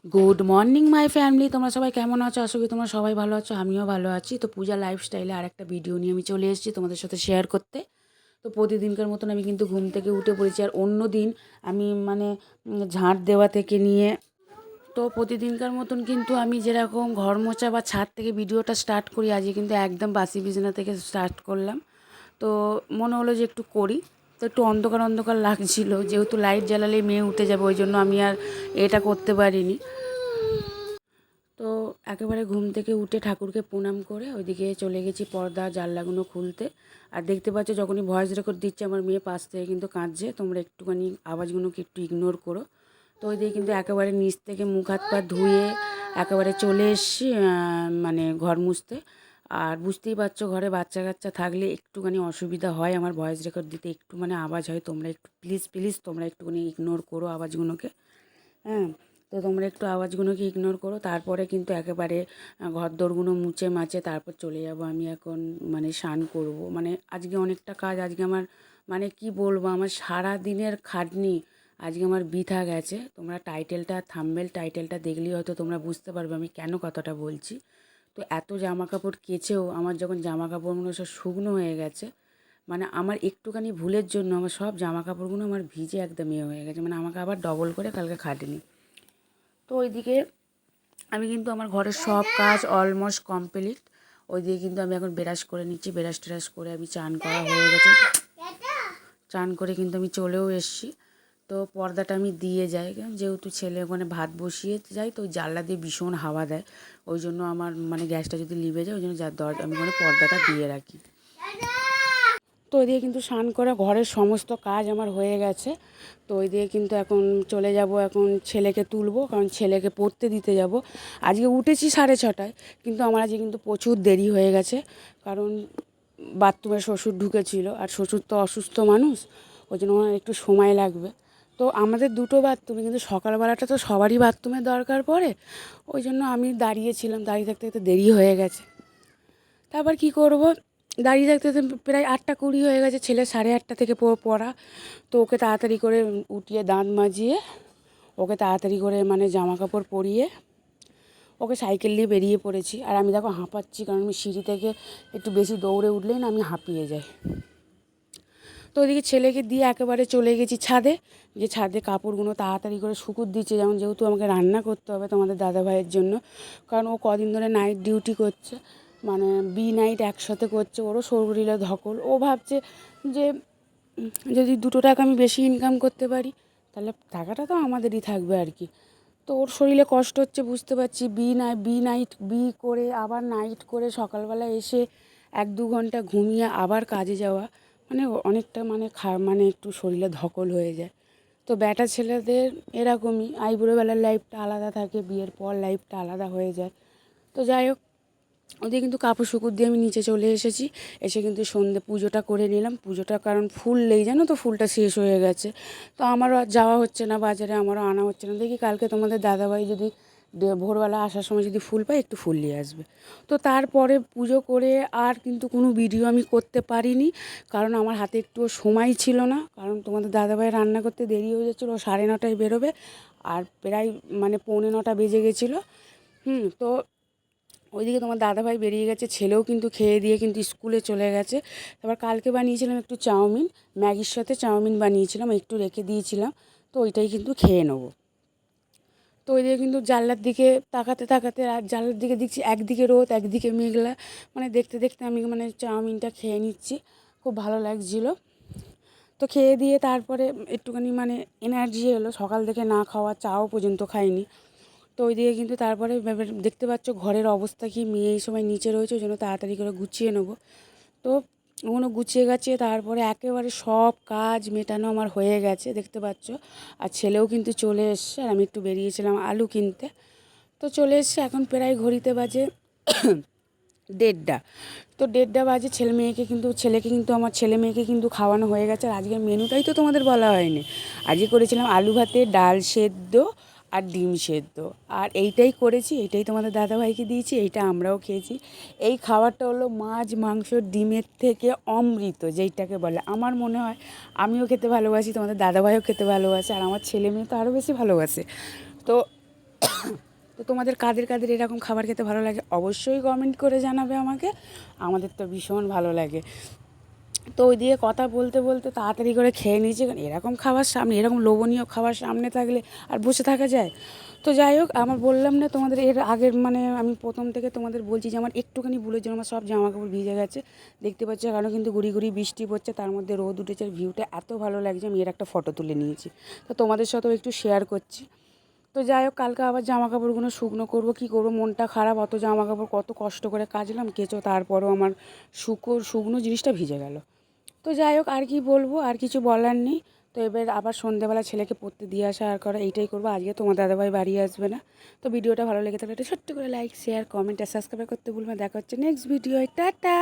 Good morning my family, তোমরা সবাই কেমন আছো? আশা করি তোমরা সবাই ভালো আছো, আমিও ভালো আছি। তো পূজা লাইফস্টাইলে আর একটা ভিডিও নিয়ে আমি চলে এসেছি তোমাদের সাথে শেয়ার করতে। তো প্রতিদিনকার মতন আমি কিন্তু ঘুম থেকে উঠে পড়েছি। আর অন্য দিন আমি ঝাঁট দেওয়া থেকে নিয়ে তো প্রতিদিনকার মতন কিন্তু আমি যেরকম ঘর মোছা বা ছাদ থেকে ভিডিওটা স্টার্ট করি, আজকে কিন্তু একদম বাসি বিছানা থেকে স্টার্ট করলাম। তো মনে হলো যে একটু করি। তো একটু অন্ধকার অন্ধকার লাগছিল, যেহেতু লাইট জ্বালালেই মেয়ে উঠে যাবে, ওই জন্য আমি আর এটা করতে পারিনি। তো একেবারে ঘুম থেকে উঠে ঠাকুরকে প্রণাম করে ওইদিকে চলে গেছি পর্দা জানলাগুলো খুলতে। আর দেখতে পাচ্ছ যখনই ভয়েস রেকর্ড দিচ্ছে আমার মেয়ে পাশ থেকে কিন্তু কাঁদছে, তোমরা একটুখানি আওয়াজগুলোকে একটু ইগনোর করো। তো ওইদিকে কিন্তু একেবারে নিচ থেকে মুখ হাত পা ধুয়ে একেবারে চলে এসছি ঘর মুছতে। আর বুঝতেই পারছো ঘরে বাচ্চা কাচ্চা থাকলে একটুখানি অসুবিধা হয় আমার ভয়েস রেকর্ড দিতে, একটু আওয়াজ হয়। তোমরা একটু প্লিজ প্লিজ তোমরা একটুখানি ইগনোর করো আওয়াজগুলোকে। হ্যাঁ, তো তোমরা একটু আওয়াজগুলোকে ইগনোর করো। তারপরে কিন্তু একেবারে ঘরদোরগুলো মুছে মাছে তারপর চলে যাব আমি এখন স্নান করব। আজকে অনেকটা কাজ, আজকে আমার কি বলবো, আমার সারা দিনের খাটনি আজকে আমার বৃথা গেছে। তোমরা থাম্বনেল টাইটেলটা দেখলেই হয়তো তোমরা বুঝতে পারবে আমি কেন কথাটা বলছি। তো এত জামা কাপড় কেচেও আমার যখন জামা কাপড়গুলো সব শুকনো হয়ে গেছে, আমার একটুখানি ভুলের জন্য আমার সব জামা কাপড়গুলো আমার ভিজে একদম হয়ে গেছে, আমাকে আবার ডবল করে কালকে খাটেনি। তো ওইদিকে আমি কিন্তু আমার ঘরের সব কাজ অলমোস্ট কমপ্লিট। ওইদিকে কিন্তু আমি এখন ব্রাশ করে নিচ্ছি, ব্রাশ ট্রাশ করে আমি চান করা হয়ে গেছে। চান করে কিন্তু আমি চলেও এসেছি। তো পর্দাটা আমি দিয়ে যাই, যেহেতু ছেলে ওখানে ভাত বসিয়ে যাই, তো জানলা দিয়ে ভীষণ হাওয়া দেয়। ওই জন্য আমার গ্যাসটা যদি লিভে যায়, ওই জন্য আমি পর্দাটা দিয়ে রাখি। তো ওইদিকে কিন্তু স্নান করে ঘরের সমস্ত কাজ আমার হয়ে গেছে। তো ওইদিকে কিন্তু এখন চলে যাব, এখন ছেলেকে তুলবো, কারণ ছেলেকে পড়তে দিতে যাব। আজকে উঠেছি 6:30টায়, কিন্তু আমার আজকে কিন্তু প্রচুর দেরি হয়ে গেছে, কারণ বাথরুমে শ্বশুর ঢুকেছিল। আর শ্বশুর তো অসুস্থ মানুষ, ওই জন্য আমার একটু সময় লাগবে। তো আমাদের দুটো বাথরুমে, কিন্তু সকালবেলাটা তো সবারই বাথরুমের দরকার পড়ে, ওই জন্য আমি দাঁড়িয়েছিলাম, দাঁড়িয়ে থাকতে থাকতে দেরি হয়ে গেছে। তারপর কি করব, দাঁড়িয়ে থাকতে থাকতে প্রায় 8:20 হয়ে গেছে। ছেলে 8:30 থেকে পড়া। তো ওকে তাড়াতাড়ি করে উঠিয়ে দাঁত মাজিয়ে ওকে তাড়াতাড়ি করে জামা কাপড় পরিয়ে ওকে সাইকেল নিয়ে বেরিয়ে পড়েছি। আর আমি দেখো হাঁপাচ্ছি, কারণ আমি সিঁড়ি থেকে একটু বেশি দৌড়ে উঠলেই না আমি হাঁপিয়ে যাই। তো ওইদিকে ছেলেকে দিয়ে একেবারে চলে গেছি ছাদে, যে ছাদে কাপড়গুলো তাড়াতাড়ি করে শুকুর দিচ্ছে, যেহেতু আমাকে রান্না করতে হবে তোমাদের দাদাভাইয়ের জন্য, কারণ ও কদিন ধরে নাইট ডিউটি করছে, বি নাইট একসাথে করছে। ওরও শরীরে ধকল, ও ভাবছে যে যদি 2 টাকা আমি বেশি ইনকাম করতে পারি, তাহলে টাকাটা তো আমাদেরই থাকবে আর কি। তো ওর শরীরে কষ্ট হচ্ছে বুঝতে পারছি, বি করে আবার নাইট করে সকালবেলা এসে 1-2 ঘন্টা ঘুমিয়ে আবার কাজে যাওয়া, অনেকটা একটু শরীরে ধকল হয়ে যায়। তো ব্যাটা ছেলেদের এরকমই, আইবুড়োবেলার লাইফটা আলাদা থাকে, বিয়ের পর লাইফটা আলাদা হয়ে যায়। তো যাই হোক, ওদিকে কিন্তু কাপড় শুকুর দিয়ে আমি নিচে চলে এসেছি। এসে কিন্তু সন্ধে পুজোটা করে নিলাম। পুজোটা কারণ ফুল নেই জানো তো, ফুলটা শেষ হয়ে গেছে। তো আমারও আর যাওয়া হচ্ছে না বাজারে, আমারও আনা হচ্ছে না। দেখি কালকে তোমাদের দাদাভাই যদি ভোরবেলা আসার সময় যদি ফুল পাই, একটু ফুল নিয়ে আসবে। তো তারপরে পুজো করে আর কিন্তু কোনো ভিডিও আমি করতে পারিনি, কারণ আমার হাতে একটুও সময় ছিল না। কারণ তোমাদের দাদাভাই রান্না করতে দেরি হয়ে যাচ্ছিলো, 9:30টায় বেরোবে, আর প্রায় 8:45 বেজে গেছিলো। তো ওইদিকে তোমার দাদাভাই বেরিয়ে গেছে, ছেলেও কিন্তু খেয়ে দিয়ে কিন্তু স্কুলে চলে গেছে। তারপর কালকে বানিয়েছিলাম একটু চাউমিন, ম্যাগির সাথে চাউমিন বানিয়েছিলাম, একটু রেখে দিয়েছিলাম। তো ওইটাই কিন্তু খেয়ে নেবো। তো ওইদিকে কিন্তু জানলার দিকে তাকাতে তাকাতে আর জানলার দিকে দেখছি একদিকে রোদ একদিকে মেঘলা, দেখতে দেখতে আমি চাউমিনটা খেয়ে নিচ্ছি, খুব ভালো লাগছিলো। তো খেয়ে দিয়ে তারপরে একটুখানি এনার্জি এলো, সকাল থেকে না খাওয়া চাও পর্যন্ত খাইনি। তো ওইদিকে কিন্তু তারপরে দেখতে পাচ্ছ ঘরের অবস্থা কি, মেয়ে এই সময় নিচে রয়েছে, ওই জন্য তাড়াতাড়ি করে গুছিয়ে নেবো। তো ওগুলো গুছিয়ে গাছিয়ে তারপরে একেবারে সব কাজ মেটানো আমার হয়ে গেছে দেখতে পাচ্ছ। আর ছেলেও কিন্তু চলে এসছে, আর আমি একটু বেরিয়েছিলাম আলু কিনতে। তো চলে এসছে, এখন প্রায় ঘড়িতে বাজে 1:30। তো 1:30 বাজে, ছেলেকে কিন্তু আমার ছেলে মেয়েকে কিন্তু খাওয়ানো হয়ে গেছে। আর আজকের মেনুটাই তো তোমাদের বলা হয়নি। আজকে করেছিলাম আলু ভাতে, ডাল সেদ্ধ আর ডিম সেদ্ধ, আর এইটাই করেছি, এইটাই তোমাদের দাদাভাইকে দিয়েছি, এইটা আমরাও খেয়েছি। এই খাবারটা হলো মাছ মাংস ডিমের থেকে অমৃত যেইটাকে বলে। আমার মনে হয় আমিও খেতে ভালোবাসি, তোমাদের দাদাভাইও খেতে ভালোবাসে, আর আমার ছেলে মেয়ে তো আরও বেশি ভালোবাসে। তো তো তোমাদের কাদের কাদের এরকম খাবার খেতে ভালো লাগে অবশ্যই কমেন্ট করে জানাবে আমাকে। আমাদের তো ভীষণ ভালো লাগে। তো ওই দিয়ে কথা বলতে বলতে তাড়াতাড়ি করে খেয়ে নিয়েছি, কারণ এরকম খাবার সামনে, এরকম লোভনীয় খাবার সামনে থাকলে আর বসে থাকা যায়? তো যাই হোক, আমার বললাম না তোমাদের এর আগের, মানে আমি প্রথম থেকে তোমাদের বলছি যে আমার একটুখানি ভুলের জন্য আমার সব জামা কাপড় ভিজে গেছে। দেখতে পাচ্ছি কারণ কিন্তু গুড়ি গুড়ি বৃষ্টি পড়ছে, তার মধ্যে রোদ উঠেছে, ভিউটা এত ভালো লাগছে, আমি এর একটা ফটো তুলে নিয়েছি। তো তোমাদের সাথেও একটু শেয়ার করছি। তো যাই হোক, কালকে আবার জামা কাপড়গুলো শুকনো করবো, কী করবো, মনটা খারাপ, অত জামা কাপড় কত কষ্ট করে কাচলাম কেচো, তারপরেও আমার শুকনো জিনিসটা ভিজে গেল। তো যাই হোক, আর কি বলবো, আর কিছু বলার নেই। তো এবার আবার সন্ধ্যেবেলা ছেলেকে পড়তে দিয়ে আসা আর করা, এইটাই করবো। আজকে তোমার দাদাভাই বাড়ি আসবে না। তো ভিডিওটা ভালো লেগে থাকলে একটা ছোট্ট করে লাইক, শেয়ার, কমেন্ট আর সাবস্ক্রাইব করতে ভুলবে না। দেখা হচ্ছে নেক্সট ভিডিও। টাটা।